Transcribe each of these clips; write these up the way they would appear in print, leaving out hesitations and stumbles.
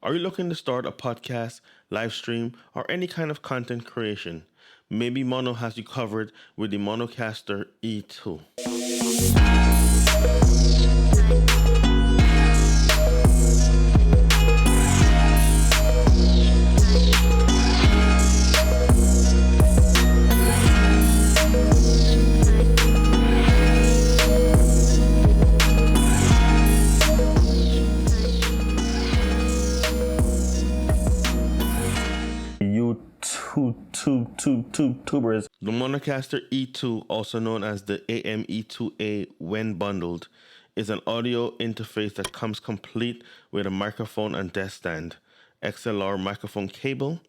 Are you looking to start a podcast, live stream, or any kind of content creation? Maybe Mono has you covered with the MaonoCaster E2. YouTubers. The MaonoCaster E2, also known as the AME2A when bundled, is an audio interface that comes complete with a microphone and desk stand, XLR microphone cable,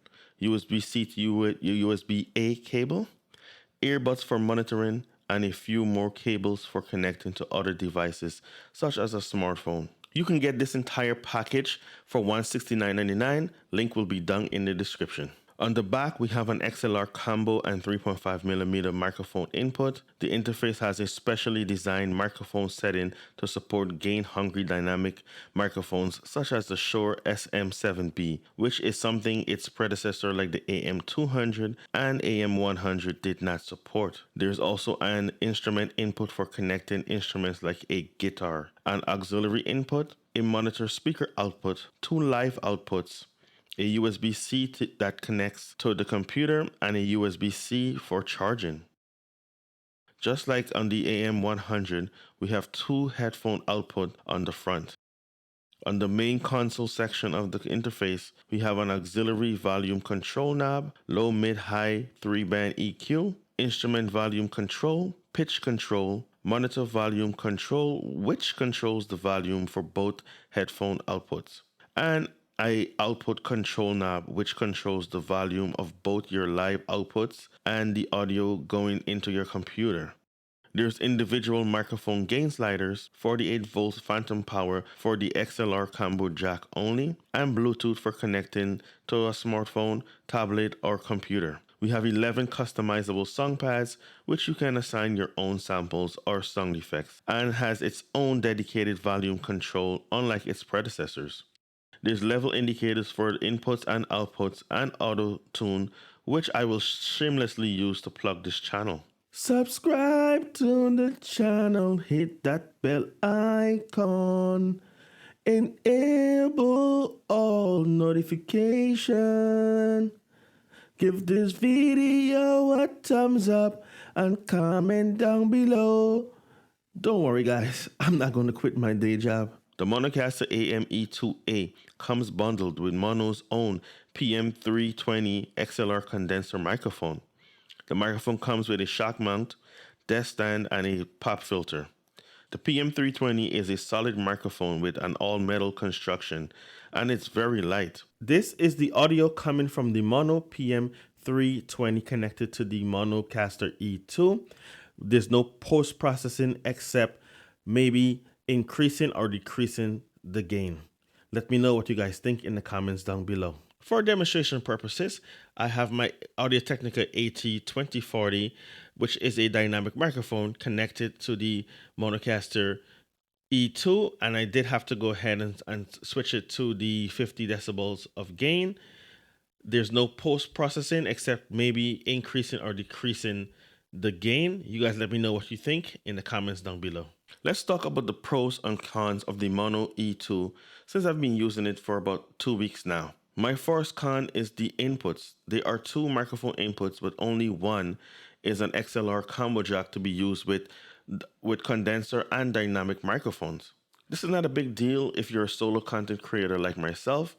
USB-C to USB-A cable, earbuds for monitoring, and a few more cables for connecting to other devices such as a smartphone. You can get this entire package for $169.99. Link will be down in the description. On the back, we have an XLR combo and 3.5mm microphone input. The interface has a specially designed microphone setting to support gain-hungry dynamic microphones such as the Shure SM7B, which is something its predecessor like the AM200 and AM100 did not support. There's also an instrument input for connecting instruments like a guitar, an auxiliary input, a monitor speaker output, two live outputs, a USB-C that connects to the computer, and a USB-C for charging. Just like on the AM100, we have two headphone output on the front. On the main console section of the interface, we have an auxiliary volume control knob, low, mid, high 3-band EQ, instrument volume control, pitch control, monitor volume control, which controls the volume for both headphone outputs, and a output control knob which controls the volume of both your live outputs and the audio going into your computer. There's individual microphone gain sliders, 48 volts phantom power for the XLR combo jack only, and Bluetooth for connecting to a smartphone, tablet, or computer. We have 11 customizable song pads, which you can assign your own samples or sound effects, and has its own dedicated volume control unlike its predecessors. There's level indicators for inputs and outputs and auto tune, which I will shamelessly use to plug this channel. Subscribe to the channel, hit that bell icon, enable all notification. Give this video a thumbs up and comment down below. Don't worry guys, I'm not going to quit my day job. The MaonoCaster AME2A comes bundled with Mono's own PM320 XLR condenser microphone. The microphone comes with a shock mount, desk stand, and a pop filter. The PM320 is a solid microphone with an all-metal construction, and it's very light. This is the audio coming from the Mono PM320 connected to the MaonoCaster E2. There's no post-processing except maybe increasing or decreasing the gain. Let me know what you guys think in the comments down below. For demonstration purposes, I have my Audio-Technica AT2040, which is a dynamic microphone connected to the MaonoCaster E2, and I did have to go ahead and switch it to the 50 decibels of gain. There's no post-processing except maybe increasing or decreasing the gain. You guys let me know what you think in the comments down below. Let's talk about the pros and cons of the Mono E2 since I've been using it for about 2 weeks now. My first con is the inputs. There are two microphone inputs, but only one is an XLR combo jack to be used with condenser and dynamic microphones. This is not a big deal if you're a solo content creator like myself,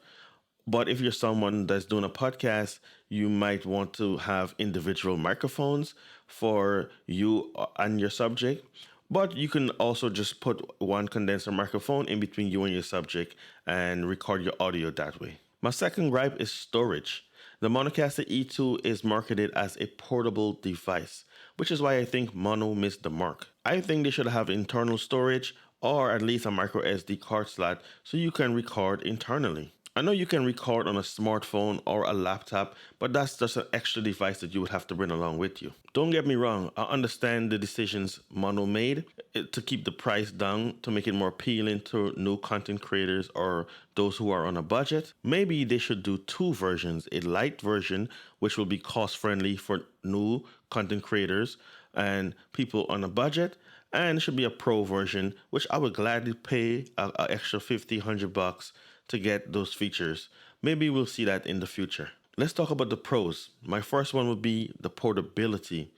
but if you're someone that's doing a podcast, you might want to have individual microphones for you and your subject. But you can also just put one condenser microphone in between you and your subject and record your audio that way. My second gripe is storage. The MaonoCaster E2 is marketed as a portable device, which is why I think Mono missed the mark. I think they should have internal storage or at least a micro SD card slot so you can record internally. I know you can record on a smartphone or a laptop, but that's just an extra device that you would have to bring along with you. Don't get me wrong, I understand the decisions Mono made to keep the price down to make it more appealing to new content creators or those who are on a budget. Maybe they should do two versions, a light version, which will be cost friendly for new content creators and people on a budget, and it should be a pro version, which I would gladly pay an extra 50, $100 to get those features. Maybe we'll see that in the future. Let's talk about the pros. My first one would be the portability.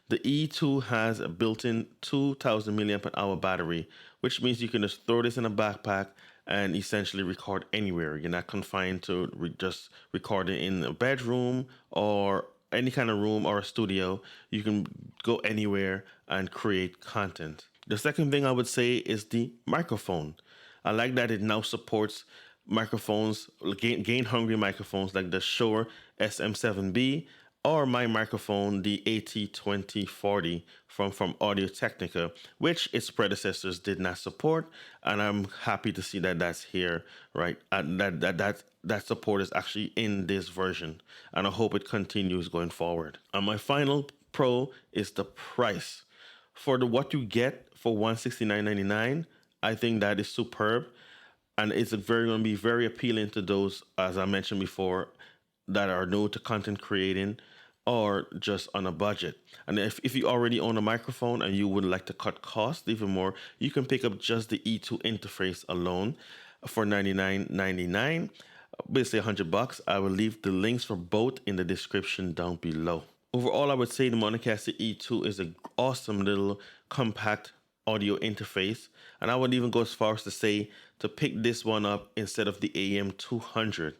The E2 has a built-in 2000 milliamp hour battery, which means you can just throw this in a backpack and essentially record anywhere. You're not confined to just recording in a bedroom or any kind of room or a studio. You can go anywhere and create content. The second thing I would say is the microphone. I like that it now supports microphones, gain hungry microphones like the Shure SM7B or my microphone, the AT2040 from Audio Technica, which its predecessors did not support, and I'm happy to see that that's here, right? And that support is actually in this version, and I hope it continues going forward. And my final pro is the price. For what you get for $169.99, I think that is superb. And it's going to be very appealing to those, as I mentioned before, that are new to content creating or just on a budget. And if you already own a microphone and you would like to cut costs even more, you can pick up just the E2 interface alone for $99.99, basically $100. I will leave the links for both in the description down below. Overall, I would say the MaonoCaster E2 is an awesome little compact audio interface, and I would even go as far as to say to pick this one up instead of the AM200.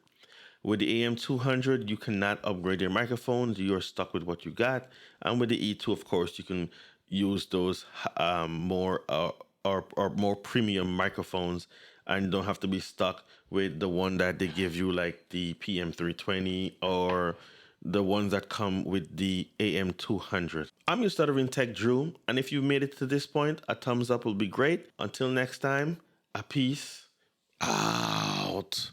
With the AM200, you cannot upgrade your microphones. You're stuck with what you got. And with the E2, of course, you can use those more premium microphones and don't have to be stuck with the one that they give you, like the PM320 or the ones that come with the AM200. I'm your Stuttering Tech Drew, and if you've made it to this point, a thumbs up will be great. Until next time, a peace out.